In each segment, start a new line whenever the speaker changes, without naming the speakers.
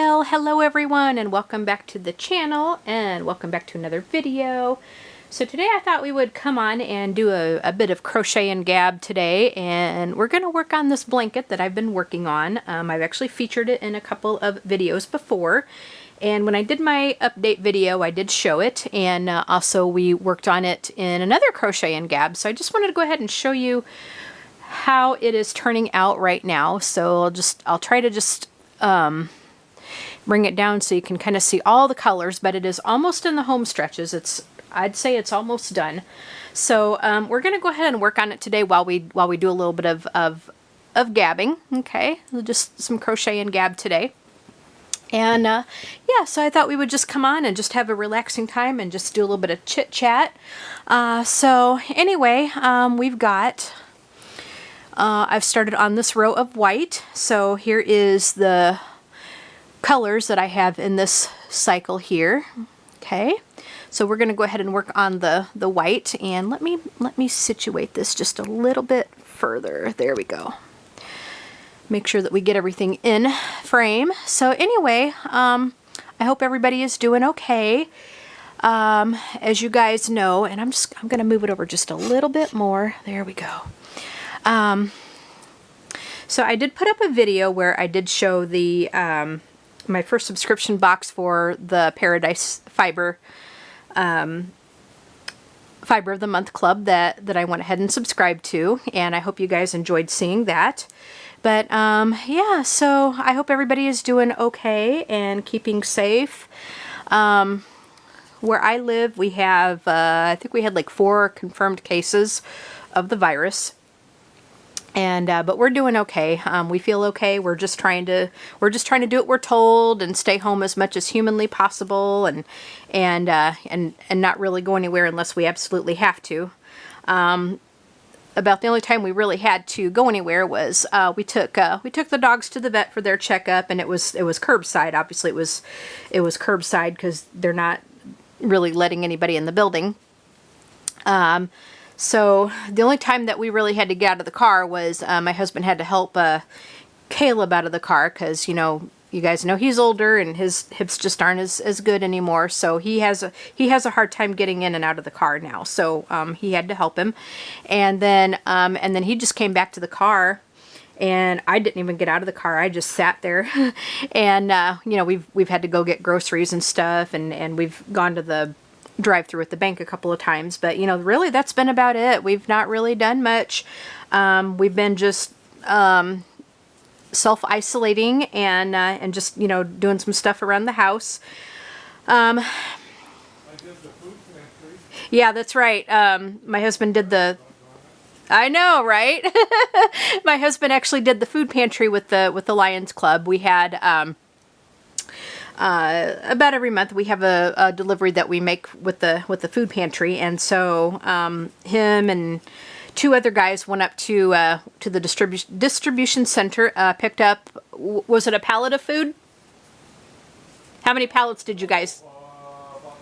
Well, hello everyone, and welcome back to the channel, and welcome back to another video. So today I thought we would come on and do a bit of crochet and gab today, and we're going to work on this blanket that I've been working on. I've actually featured it in a couple of videos before, and when I did my update video I did show it, and also we worked on it in another crochet and gab. So I just wanted to go ahead and show you how it is turning out right now. So I'll try to just bring it down so you can kind of see all the colors, but it is almost in the home stretches. I'd say it's almost done. So we're going to go ahead and work on it today while we do a little bit of gabbing. Okay, just some crochet and gab today. And yeah, so I thought we would just come on and just have a relaxing time and just do a little bit of chit chat. So anyway, we've got I've started on this row of white. So here is the colors that I have in this cycle here. Okay, so we're going to go ahead and work on the white, and let me situate this just a little bit further. There we go. Make sure that we get everything in frame. So anyway, I hope everybody is doing okay. As you guys know, and I'm going to move it over just a little bit more. There we go. So I did put up a video where I did show the my first subscription box for the Paradise Fiber Fiber of the Month Club that I went ahead and subscribed to, and I hope you guys enjoyed seeing that. But yeah, so I hope everybody is doing okay and keeping safe. Where I live, we have I think we had like 4 confirmed cases of the virus. And but we're doing okay. We feel okay. We're just trying to do what we're told and stay home as much as humanly possible, and not really go anywhere unless we absolutely have to. About the only time we really had to go anywhere was we took the dogs to the vet for their checkup, and it was curbside. Obviously, it was curbside because they're not really letting anybody in the building. So the only time that we really had to get out of the car was my husband had to help Caleb out of the car because, you know, you guys know he's older and his hips just aren't as good anymore. So he has a hard time getting in and out of the car now. So he had to help him, and then he just came back to the car, and I didn't even get out of the car. I just sat there, and you know, we've had to go get groceries and stuff, and we've gone to the drive-through at the bank a couple of times, but you know, really that's been about it. We've not really done much. We've been just self-isolating and just, you know, doing some stuff around the house. I did the food pantry. Yeah, that's right. My husband did the I know, right? My husband actually did the food pantry with the Lions Club. We had about every month we have a delivery that we make with the food pantry, and so him and 2 other guys went up to the distribution center, picked up, was it a pallet of food? How many pallets did you guys? About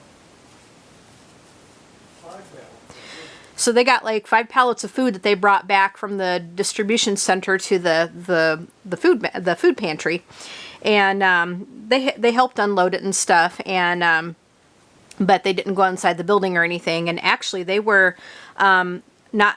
5 pallets. So they got like 5 pallets of food that they brought back from the distribution center to the food pantry. And they helped unload it and stuff, and but they didn't go inside the building or anything. And actually, they were not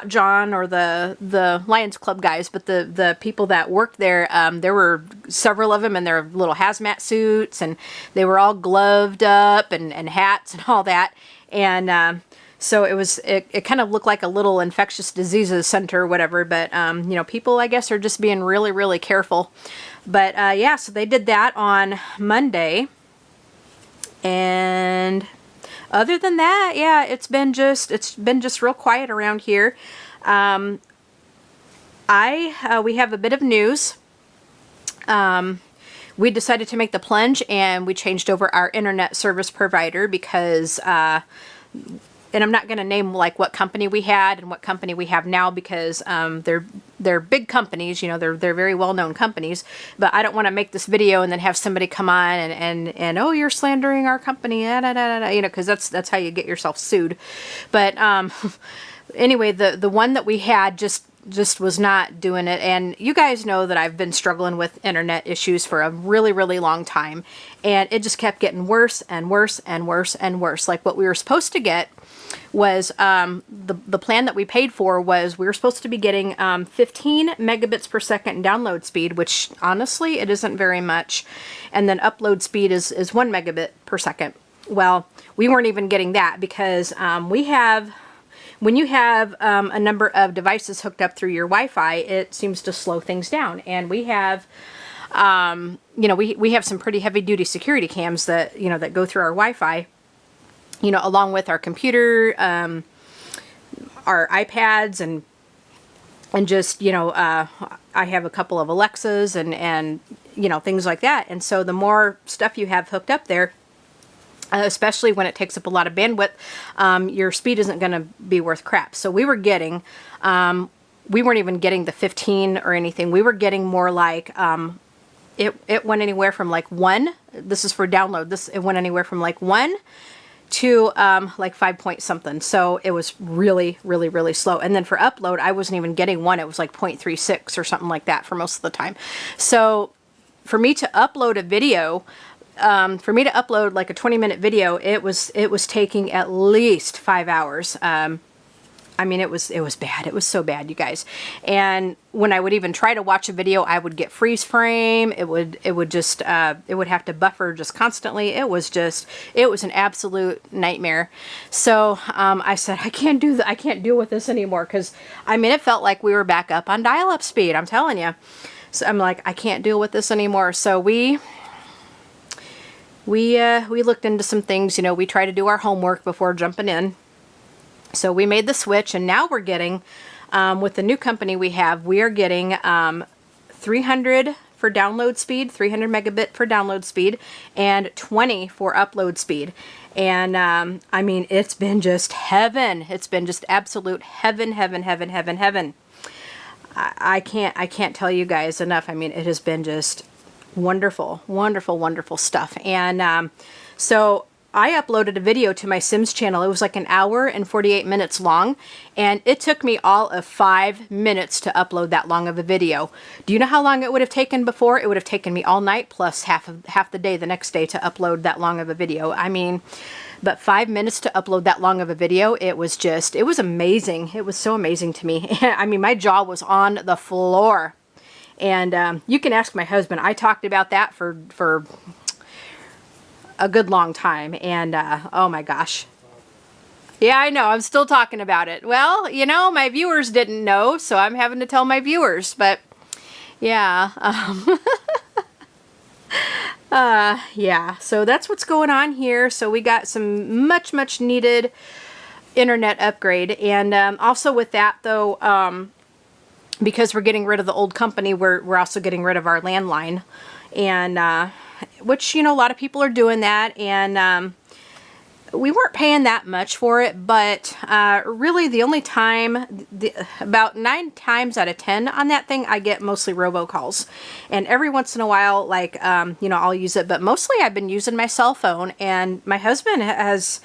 John or the Lions Club guys, but the people that worked there. There were several of them in their little hazmat suits, and they were all gloved up and hats and all that. And so it kind of looked like a little infectious diseases center or whatever, but you know, people I guess are just being really, really careful. But yeah, so they did that on Monday, and other than that, yeah, it's been just real quiet around here. We have a bit of news. We decided to make the plunge, and we changed over our internet service provider because and I'm not going to name like what company we had and what company we have now, because they're big companies, you know, they're very well-known companies. But I don't want to make this video and then have somebody come on and oh, you're slandering our company, you know, because that's how you get yourself sued. But anyway, the one that we had just just was not doing it. And you guys know that I've been struggling with internet issues for a really, really long time. And it just kept getting worse and worse and worse and worse. Like what we were supposed to get was, the plan that we paid for was we were supposed to be getting 15 megabits per second download speed, which honestly, it isn't very much. And then upload speed is 1 megabit per second. Well, we weren't even getting that because when you have a number of devices hooked up through your Wi-Fi, it seems to slow things down. And we have, you know, we have some pretty heavy duty security cams that, you know, that go through our Wi-Fi, you know, along with our computer, our iPads, and just, you know, I have a couple of Alexas and, you know, things like that. And so the more stuff you have hooked up there, especially when it takes up a lot of bandwidth, your speed isn't going to be worth crap. So we were getting, we weren't even getting the 15 or anything. We were getting more like, it went anywhere from like 1, this is for download, it went anywhere from like 1 to like 5 point something. So it was really, really, really slow. And then for upload, I wasn't even getting 1. It was like 0.36 or something like that for most of the time. So for me to upload a video, for me to upload like a 20-minute video, it was taking at least 5 hours. I mean, it was bad. It was so bad, you guys. And when I would even try to watch a video, I would get freeze frame. It would have to buffer just constantly. It was an absolute nightmare. So I said, I can't deal with this anymore, because I mean, it felt like we were back up on dial-up speed. I'm telling you. So I'm like, I can't deal with this anymore. So we looked into some things. You know, we try to do our homework before jumping in. So we made the switch, and now we're getting, with the new company we are getting 300 for download speed, 300 megabit for download speed, and 20 for upload speed. And I mean, it's been just heaven. It's been just absolute heaven, heaven, heaven, heaven, heaven. I can't tell you guys enough. I mean, it has been just wonderful, wonderful, wonderful stuff. And so I uploaded a video to my Sims channel. It was like 1 hour and 48 minutes long, and it took me all of 5 minutes to upload that long of a video. Do you know how long it would have taken before? It would have taken me all night plus half the day the next day to upload that long of a video. I mean, but 5 minutes to upload that long of a video, it was amazing. It was so amazing to me. I mean, my jaw was on the floor. And you can ask my husband. I talked about that for a good long time. And oh my gosh. Yeah, I know. I'm still talking about it. Well, you know, my viewers didn't know, so I'm having to tell my viewers. But yeah. Yeah, so that's what's going on here. So we got some much needed internet upgrade. And also with that, though, because we're getting rid of the old company, we're also getting rid of our landline, and which, you know, a lot of people are doing that, and we weren't paying that much for it, but really the only time, about 9 times out of 10 on that thing, I get mostly robocalls, and every once in a while, like, you know, I'll use it, but mostly I've been using my cell phone. And my husband has,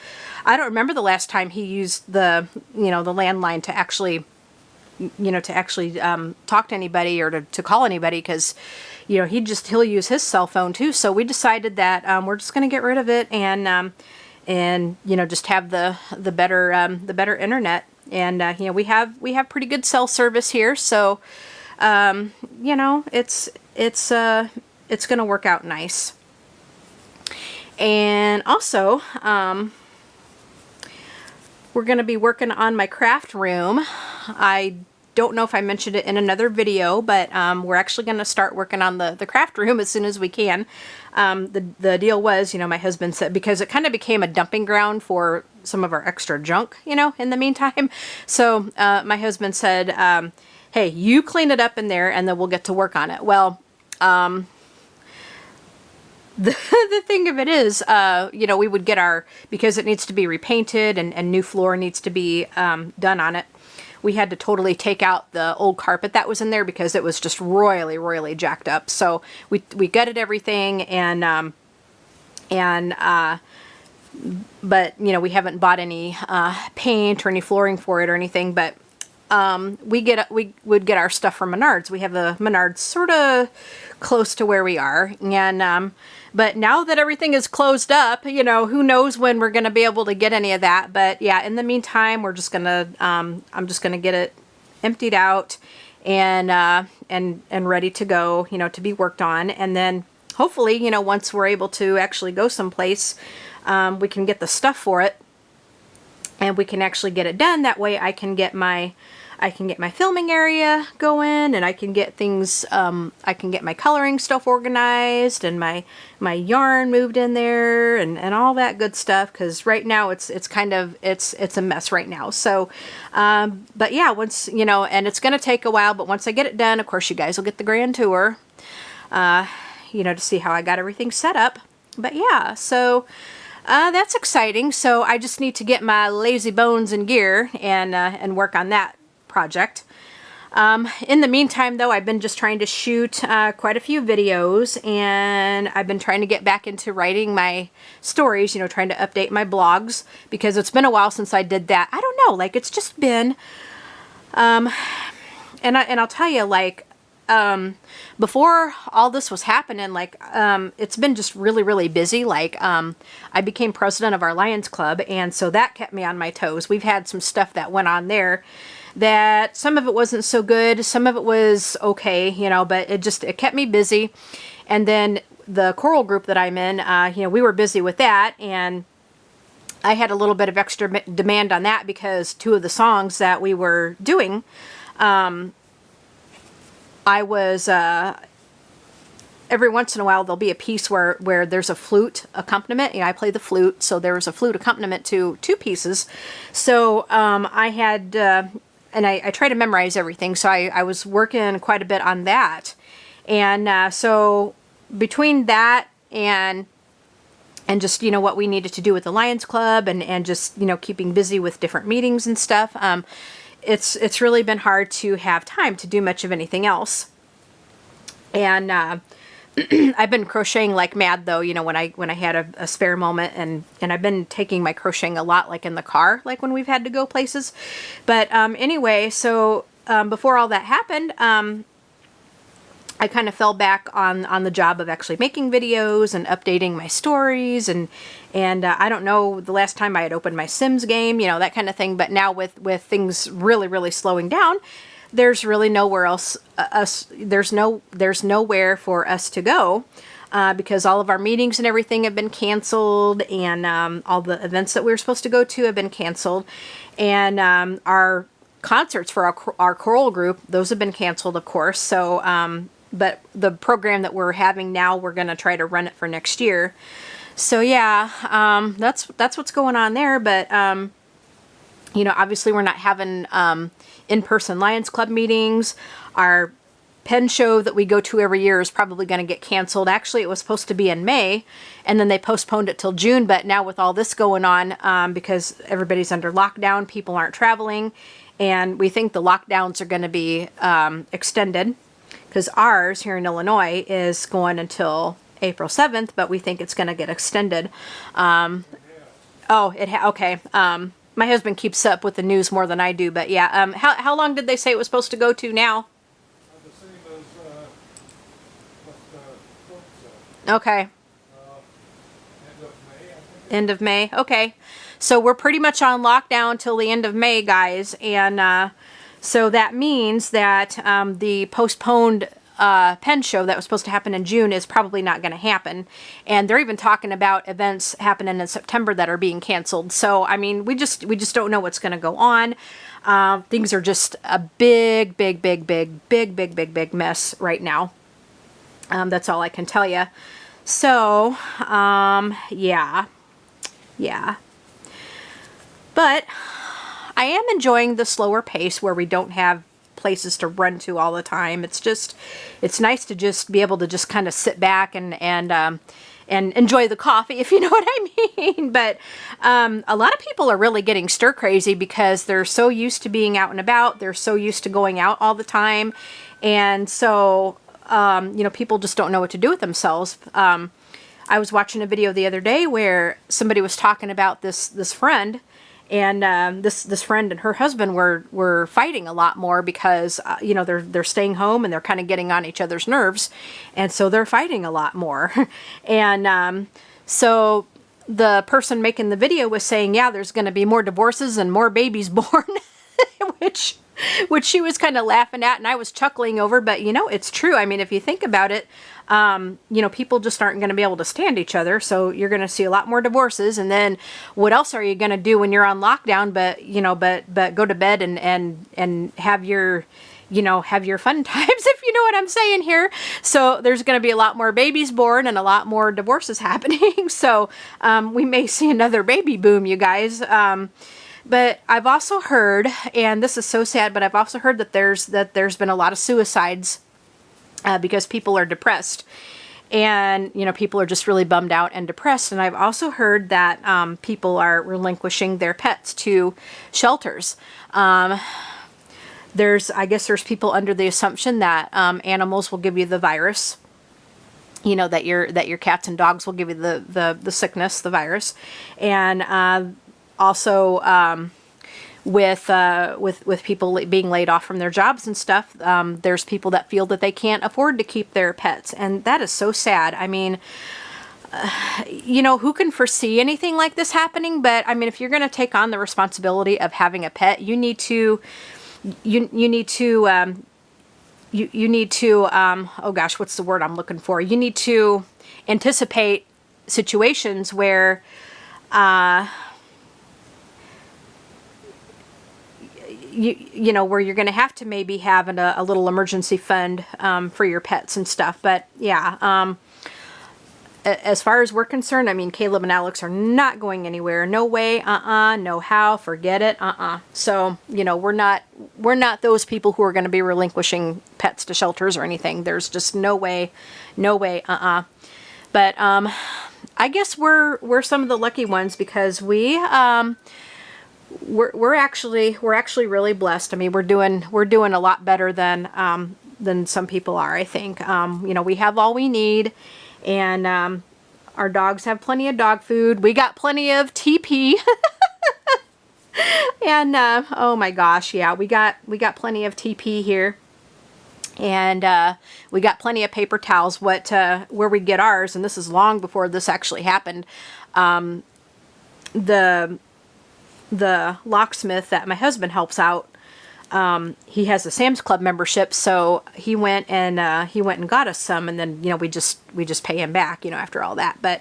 I don't remember the last time he used the, you know, the landline to actually, you know, talk to anybody or to call anybody, because, you know, he'll use his cell phone too. So we decided that we're just going to get rid of it, and you know, just have the better internet. And you know, we have pretty good cell service here, so you know, it's going to work out nice. And also, we're going to be working on my craft room. I don't know if I mentioned it in another video, but we're actually going to start working on the craft room as soon as we can. The deal was, you know, my husband said, because it kind of became a dumping ground for some of our extra junk, you know, in the meantime. So my husband said, hey, you clean it up in there, and then we'll get to work on it. Well, the thing of it is, you know, we would get because it needs to be repainted and new floor needs to be done on it. We had to totally take out the old carpet that was in there because it was just royally jacked up. So we gutted everything, but you know, we haven't bought any paint or any flooring for it or anything. But we would get our stuff from Menards. We have a Menards sort of close to where we are, and but now that everything is closed up, you know, who knows when we're going to be able to get any of that. But yeah, in the meantime, we're just gonna I'm just gonna get it emptied out and ready to go, you know, to be worked on. And then hopefully, you know, once we're able to actually go someplace, we can get the stuff for it and we can actually get it done. That way I can get my filming area going, and I can get things, I can get my coloring stuff organized and my yarn moved in there and all that good stuff. Cause right now it's kind of, it's a mess right now. So, but yeah, once, you know, and it's going to take a while, but once I get it done, of course you guys will get the grand tour, you know, to see how I got everything set up. But yeah, so, that's exciting. So I just need to get my lazy bones in gear and work on that project. In the meantime, though, I've been just trying to shoot quite a few videos, and I've been trying to get back into writing my stories, you know, trying to update my blogs, because it's been a while since I did that. I don't know, like, it's just been, and I'll tell you, like, before all this was happening, like, it's been just really, really busy. Like, I became president of our Lions Club, and so that kept me on my toes. We've had some stuff that went on there that some of it wasn't so good, some of it was okay, you know, but it kept me busy. And then the choral group that I'm in, you know, we were busy with that, and I had a little bit of extra demand on that because two of the songs that we were doing, I was, every once in a while there'll be a piece where there's a flute accompaniment. You know, I play the flute, so there was a flute accompaniment to two pieces. So I had, and I try to memorize everything, so I was working quite a bit on that. And so between that and just, you know, what we needed to do with the Lions Club and just, you know, keeping busy with different meetings and stuff, it's really been hard to have time to do much of anything else. And I've been crocheting like mad, though, you know, when I had a spare moment, and I've been taking my crocheting a lot, like in the car, like when we've had to go places. But anyway, so before all that happened, I kind of fell back on the job of actually making videos and updating my stories, and I don't know the last time I had opened my Sims game, you know, that kind of thing. But now with things really, really slowing down, there's really nowhere else, there's nowhere for us to go, because all of our meetings and everything have been canceled, and all the events that we were supposed to go to have been canceled, and our concerts for our choral group, those have been canceled, of course. So, but the program that we're having now, we're going to try to run it for next year. So yeah, that's what's going on there. But, you know, obviously we're not having, in-person Lions Club meetings. Our pen show that we go to every year is probably going to get canceled. Actually, it was supposed to be in May, and then they postponed it till June. But now with all this going on, because everybody's under lockdown, people aren't traveling, and we think the lockdowns are going to be extended, because ours here in Illinois is going until April 7th, but we think it's going to get extended. Okay. My husband keeps up with the news more than I do, but yeah. How long did they say it was supposed to go to now?
The same as what the book said.
Okay.
End of May, I think.
End of May. Okay. So we're pretty much on lockdown till the end of May, guys. And so that means that the postponed pen show that was supposed to happen in June is probably not going to happen. And they're even talking about events happening in September that are being canceled. So, I mean, we just don't know what's going to go on. Things are just a big mess right now. That's all I can tell you. So, yeah. But I am enjoying the slower pace where we don't have places to run to all the time. It's nice to just be able to just kind of sit back and enjoy the coffee, if you know what I mean. But a lot of people are really getting stir crazy because they're so used to being out and about. They're so used to going out all the time. And so, you know, people just don't know what to do with themselves. I was watching a video the other day where somebody was talking about this friend, And this friend and her husband were fighting a lot more because you know, they're staying home and they're kind of getting on each other's nerves, and so they're fighting a lot more. And so the person making the video was saying, yeah, there's going to be more divorces and more babies born, which she was kind of laughing at, and I was chuckling over. But you know, it's true. I mean, if you think about it, you know, people just aren't going to be able to stand each other. So you're going to see a lot more divorces. And then what else are you going to do when you're on lockdown? But, you know, but go to bed and have your, you know, have your fun times, if you know what I'm saying here. So there's going to be a lot more babies born and a lot more divorces happening. So we may see another baby boom, you guys. But I've also heard, and this is so sad, but I've also heard that there's been a lot of suicides because people are depressed, and you know, people are just really bummed out and depressed. And I've also heard that people are relinquishing their pets to shelters. I guess there's people under the assumption that animals will give you the virus. You know, that your cats and dogs will give you the sickness, the virus, and also with people being laid off from their jobs and stuff, there's people that feel that they can't afford to keep their pets, and that is so sad. I mean, you know, who can foresee anything like this happening? But I mean, if you're going to take on the responsibility of having a pet, you need to oh gosh, what's the word I'm looking for? You need to anticipate situations where you know, where you're going to have to maybe have a little emergency fund for your pets and stuff. But yeah, as far as we're concerned, I mean, Caleb and Alex are not going anywhere. No way, no how, forget it, So, you know, we're not those people who are going to be relinquishing pets to shelters or anything. There's just no way, But I guess we're some of the lucky ones, because we're actually really blessed. I mean, we're doing a lot better than some people are, I think. You know, we have all we need, and our dogs have plenty of dog food. We got plenty of TP. And oh my gosh, yeah, we got plenty of TP here. And we got plenty of paper towels. Where we get ours, and this is long before this actually happened, the locksmith that my husband helps out, he has a Sam's Club membership, so he went and got us some, and then, you know, we just pay him back, you know, after all that. But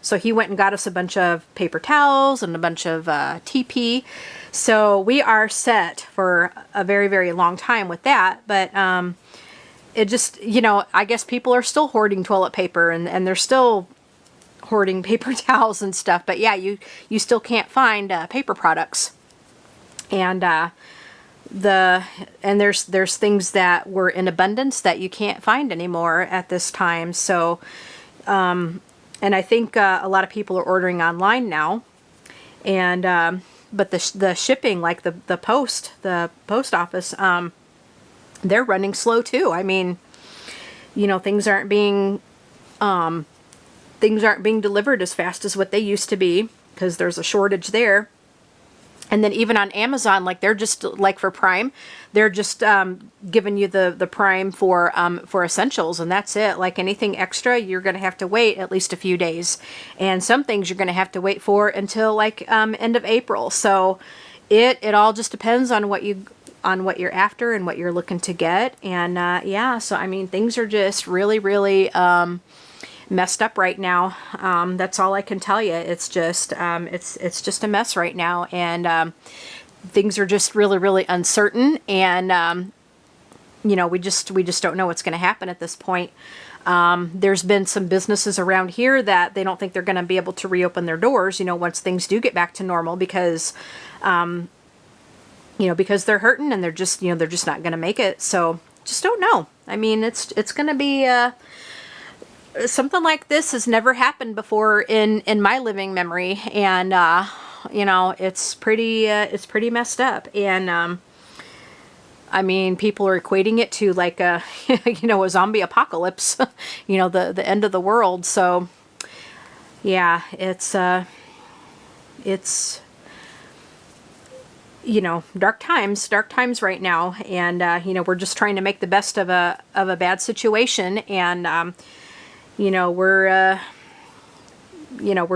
so he went and got us a bunch of paper towels and a bunch of TP, so we are set for a very, very long time with that. But it just, you know, I guess people are still hoarding toilet paper, and they're still hoarding paper towels and stuff. But yeah, you still can't find paper products, and there's things that were in abundance that you can't find anymore at this time. So and I think a lot of people are ordering online now, and but the shipping, like the post office, they're running slow too. I mean, you know, things aren't being delivered as fast as what they used to be, because there's a shortage there. And then even on Amazon, like, they're just, like, for Prime, they're just giving you the Prime for essentials, and that's it. Like, anything extra, you're going to have to wait at least a few days. And some things you're going to have to wait for until, like, end of April. So it all just depends on what you're after and what you're looking to get. And yeah, so I mean, things are just really, really messed up right now. That's all I can tell you. It's just it's just a mess right now, and things are just really, really uncertain, and you know, we just don't know what's going to happen at this point. There's been some businesses around here that they don't think they're going to be able to reopen their doors, you know, once things do get back to normal, because you know, because they're hurting, and they're just not going to make it. So just don't know. I mean, it's going to be something like this has never happened before in my living memory, and you know, it's pretty messed up. And I mean, people are equating it to like a you know, a zombie apocalypse, you know, the end of the world. So you know, dark times right now, and you know, we're just trying to make the best of a bad situation, and you know, we're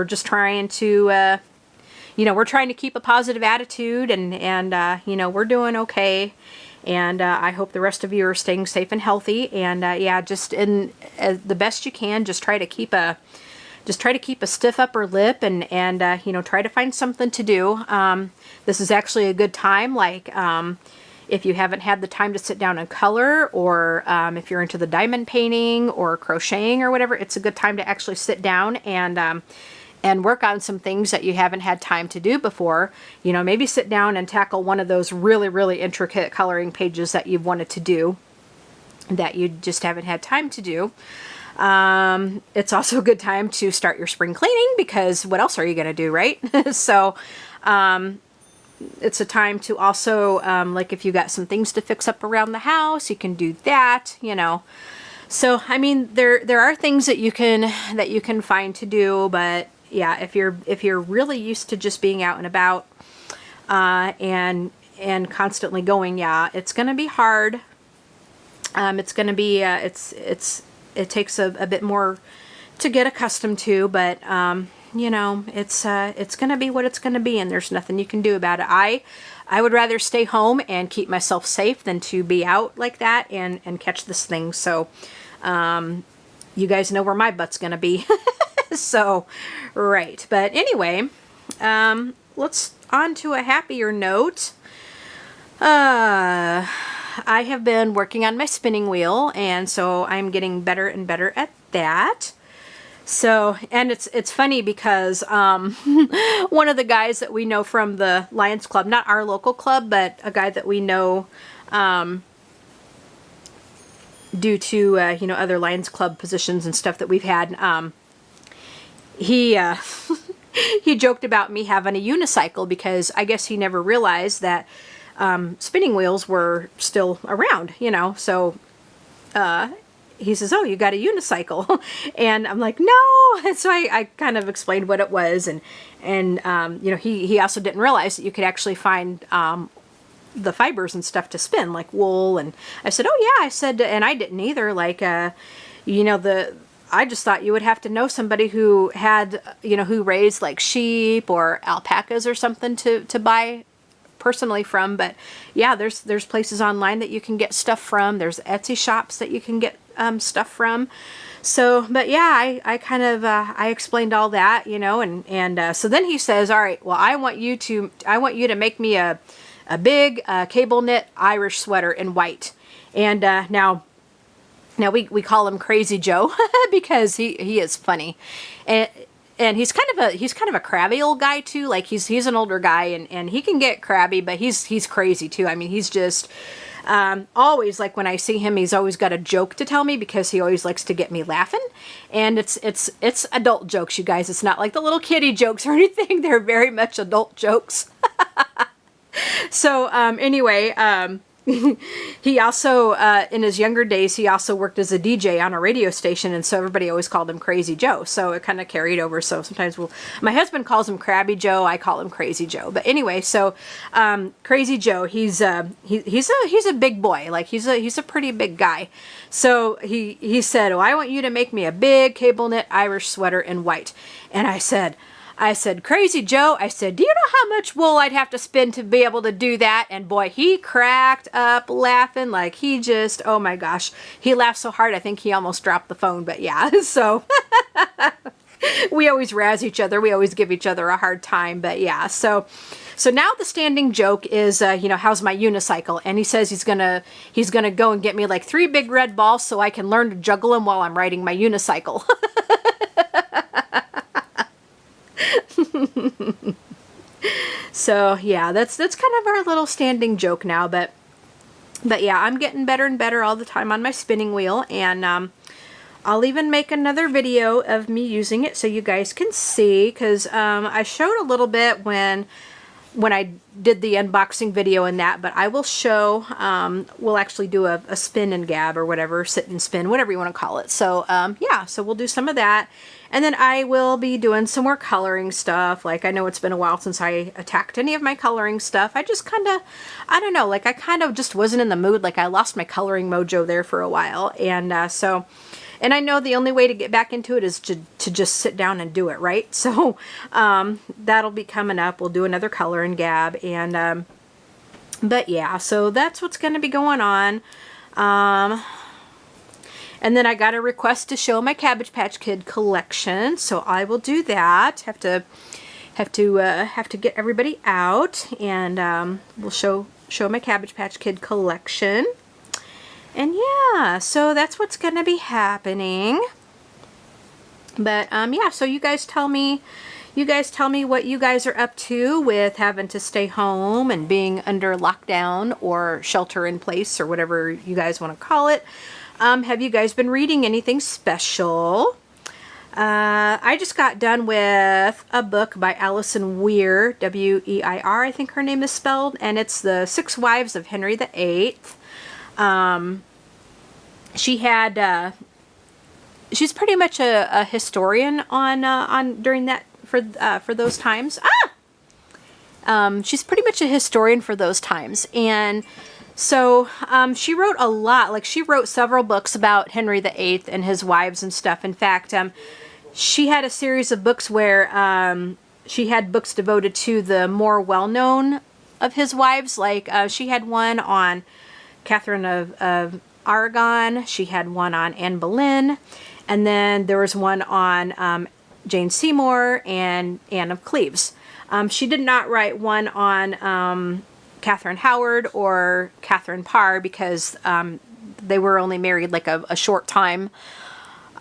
just trying to you know, we're trying to keep a positive attitude, and you know, we're doing okay, and I hope the rest of you are staying safe and healthy, and yeah, just in the best you can, just try to keep a stiff upper lip, and you know, try to find something to do. This is actually a good time, like if you haven't had the time to sit down and color, or if you're into the diamond painting or crocheting or whatever, it's a good time to actually sit down and work on some things that you haven't had time to do before. You know, maybe sit down and tackle one of those really, really intricate coloring pages that you've wanted to do that you just haven't had time to do. It's also a good time to start your spring cleaning, because what else are you going to do, right? So it's a time to also, like if you got some things to fix up around the house, you can do that, you know. So, I mean, there are things that you can find to do, but yeah, if you're really used to just being out and about, and constantly going, yeah, it's going to be hard. It's going to be, it takes a bit more to get accustomed to, but, you know, it's going to be what it's going to be, and there's nothing you can do about it. I would rather stay home and keep myself safe than to be out like that and catch this thing. So, you guys know where my butt's going to be. So, right. But anyway, let's on to a happier note. I have been working on my spinning wheel, and so I'm getting better and better at that. So, and it's funny because one of the guys that we know from the Lions Club, not our local club, but a guy that we know due to you know, other Lions Club positions and stuff that we've had, he he joked about me having a unicycle, because I guess he never realized that spinning wheels were still around, you know. So he says, "Oh, you got a unicycle," and I'm like, "No." And so I kind of explained what it was, and you know, he also didn't realize that you could actually find the fibers and stuff to spin, like wool. And I said, "Oh yeah," I said, and I didn't either. Like, you know, I just thought you would have to know somebody who had, you know, who raised like sheep or alpacas or something to buy personally from. But yeah, there's places online that you can get stuff from. There's Etsy shops that you can get stuff from. So, but yeah, I kind of I explained all that, you know, and so then he says, "All right, well, I want you to make me a big cable knit Irish sweater in white." And now we call him Crazy Joe because he is funny, and he's kind of a crabby old guy too. Like he's an older guy, and he can get crabby, but he's crazy too. I mean, he's just always, like, when I see him, he's always got a joke to tell me, because he always likes to get me laughing. And it's adult jokes, you guys. It's not like the little kiddie jokes or anything. They're very much adult jokes. So anyway, he also, in his younger days, he also worked as a DJ on a radio station, and so everybody always called him Crazy Joe. So it kind of carried over. So sometimes my husband calls him Crabby Joe, I call him Crazy Joe. But anyway, so Crazy Joe, he's a big boy. Like he's a pretty big guy. So he said, "Oh, I want you to make me a big cable knit Irish sweater in white." And I said, "Crazy Joe," I said, "do you know how much wool I'd have to spend to be able to do that?" And boy, he cracked up laughing, like he just, oh my gosh. He laughed so hard, I think he almost dropped the phone, but yeah, so we always razz each other. We always give each other a hard time, but yeah, so now the standing joke is, you know, how's my unicycle? And he says he's gonna go and get me like 3 big red balls so I can learn to juggle them while I'm riding my unicycle. So yeah, that's kind of our little standing joke now, but yeah, I'm getting better and better all the time on my spinning wheel, and I'll even make another video of me using it so you guys can see, because I showed a little bit when when I did the unboxing video and that, but I will show, we'll actually do a spin and gab or whatever, sit and spin, whatever you want to call it. So yeah, so we'll do some of that. And then I will be doing some more coloring stuff. Like, I know it's been a while since I attacked any of my coloring stuff. I just kind of, I don't know, like I kind of just wasn't in the mood. Like I lost my coloring mojo there for a while. And so, and I know the only way to get back into it is to just sit down and do it, right? So that'll be coming up. We'll do another color and gab. And, but yeah, so that's what's going to be going on. And then I got a request to show my Cabbage Patch Kid collection, so I will do that. Have to get everybody out, and we'll show my Cabbage Patch Kid collection. And yeah, so that's what's gonna be happening. But yeah, so you guys tell me what you guys are up to with having to stay home and being under lockdown or shelter in place or whatever you guys want to call it. Have you guys been reading anything special? I just got done with a book by Alison Weir, W-E-I-R, I think her name is spelled, and it's The 6 Wives of Henry VIII. She's pretty much a historian on during that for those times. She's pretty much a historian for those times, and so she wrote a lot. Like, she wrote several books about Henry VIII and his wives and stuff. In fact, she had a series of books where she had books devoted to the more well-known of his wives. Like, she had one on Catherine of Aragon. She had one on Anne Boleyn. And then there was one on Jane Seymour and Anne of Cleves. She did not write one on Catherine Howard or Catherine Parr because they were only married like a short time.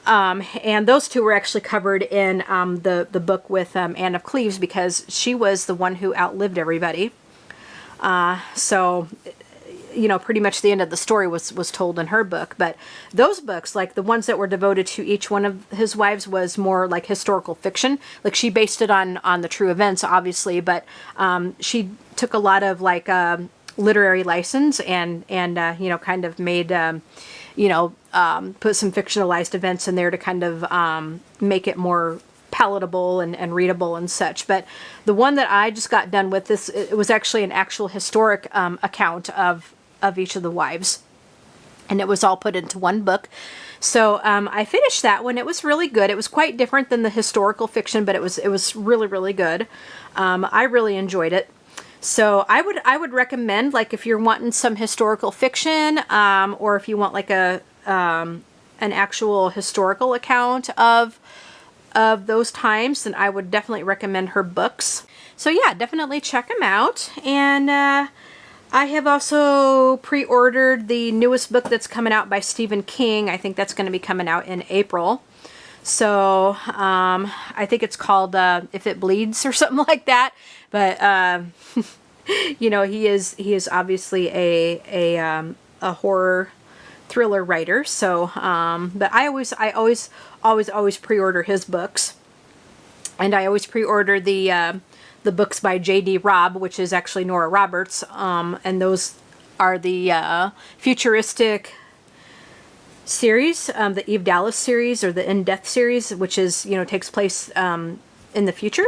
And those two were actually covered in the book with Anne of Cleves because she was the one who outlived everybody. So, you know, pretty much the end of the story was told in her book. But those books, like the ones that were devoted to each one of his wives, was more like historical fiction. Like, she based it on the true events, obviously, but she took a lot of like literary license and you know, kind of made you know, put some fictionalized events in there to kind of make it more palatable and readable and such. But the one that I just got done with, it was actually an actual historic account of each of the wives, and it was all put into one book. So I finished that one. It was really good. It was quite different than the historical fiction, but it was really, really good. I really enjoyed it. So I would recommend, like, if you're wanting some historical fiction, or if you want like an actual historical account of those times, then I would definitely recommend her books. So yeah, definitely check them out. And I have also pre-ordered the newest book that's coming out by Stephen King. I think that's going to be coming out in April. So I think it's called If It Bleeds or something like that. But you know, he is obviously a horror thriller writer. So but I always pre-order his books, and I always pre-order the books by J.D. Robb, which is actually Nora Roberts, and those are the futuristic series, the Eve Dallas series, or the In Death series, which is, you know, takes place in the future,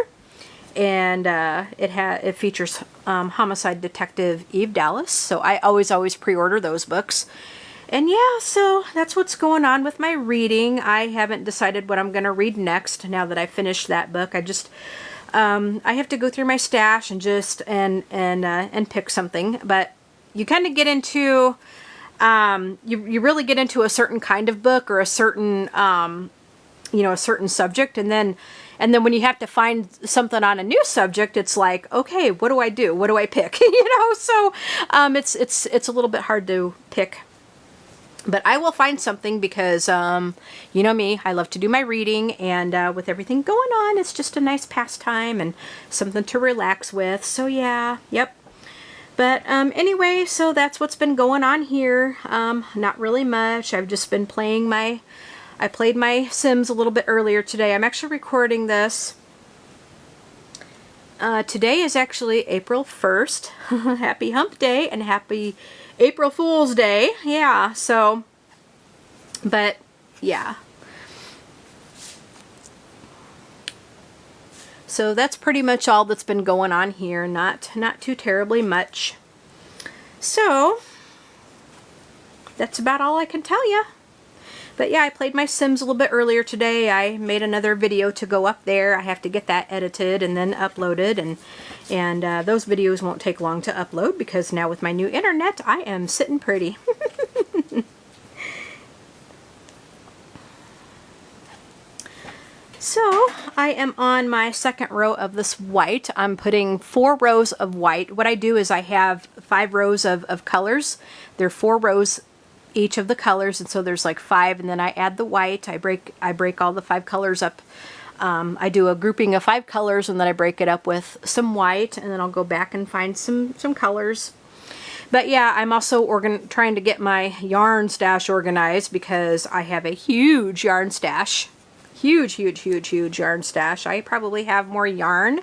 and it features homicide detective Eve Dallas. So I always pre-order those books. And yeah, so that's what's going on with my reading. I haven't decided what I'm going to read next now that I finished that book. I just I have to go through my stash and just and pick something. But you kind of get into you really get into a certain kind of book or a certain you know, a certain subject, and then when you have to find something on a new subject, it's like, okay, what do I do? What do I pick? You know, so it's a little bit hard to pick. But I will find something because, you know me, I love to do my reading, and with everything going on, it's just a nice pastime and something to relax with. So yeah, yep. But anyway, so that's what's been going on here. Not really much. I've just been playing I played my Sims a little bit earlier today. I'm actually recording this Today is actually April 1st. Happy Hump Day and happy April Fool's Day. Yeah, so, but yeah. So that's pretty much all that's been going on here. Not too terribly much. So that's about all I can tell you. But yeah, I played my Sims a little bit earlier today. I made another video to go up there. I have to get that edited and then uploaded, and those videos won't take long to upload because now with my new internet, I am sitting pretty. So I am on my second row of this white. I'm putting 4 rows of white. What I do is I have 5 rows of colors. There are 4 rows each of the colors, and so there's like 5, and then I add the white. I break all the 5 colors up. I do a grouping of 5 colors, and then I break it up with some white, and then I'll go back and find some colors. But yeah, I'm also trying to get my yarn stash organized because I have a huge yarn stash. Huge yarn stash. I probably have more yarn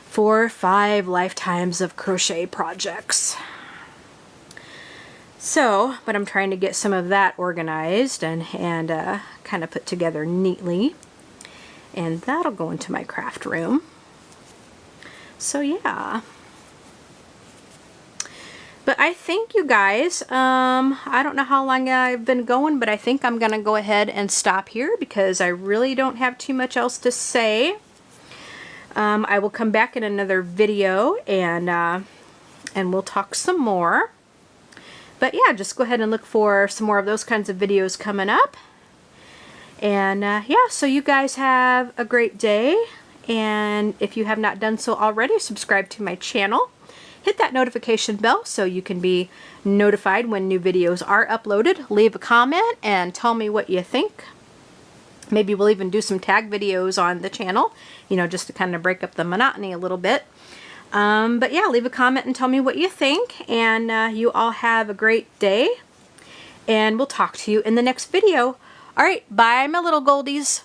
for 5 lifetimes of crochet projects. So, but I'm trying to get some of that organized and kind of put together neatly. And that'll go into my craft room. So yeah. But I think, you guys, I don't know how long I've been going, but I think I'm going to go ahead and stop here because I really don't have too much else to say. I will come back in another video and we'll talk some more. But yeah, just go ahead and look for some more of those kinds of videos coming up. And yeah, so you guys have a great day. And if you have not done so already, subscribe to my channel. Hit that notification bell so you can be notified when new videos are uploaded. Leave a comment and tell me what you think. Maybe we'll even do some tag videos on the channel, you know, just to kind of break up the monotony a little bit. But yeah, leave a comment and tell me what you think, and you all have a great day, and we'll talk to you in the next video. All right, bye my little goldies.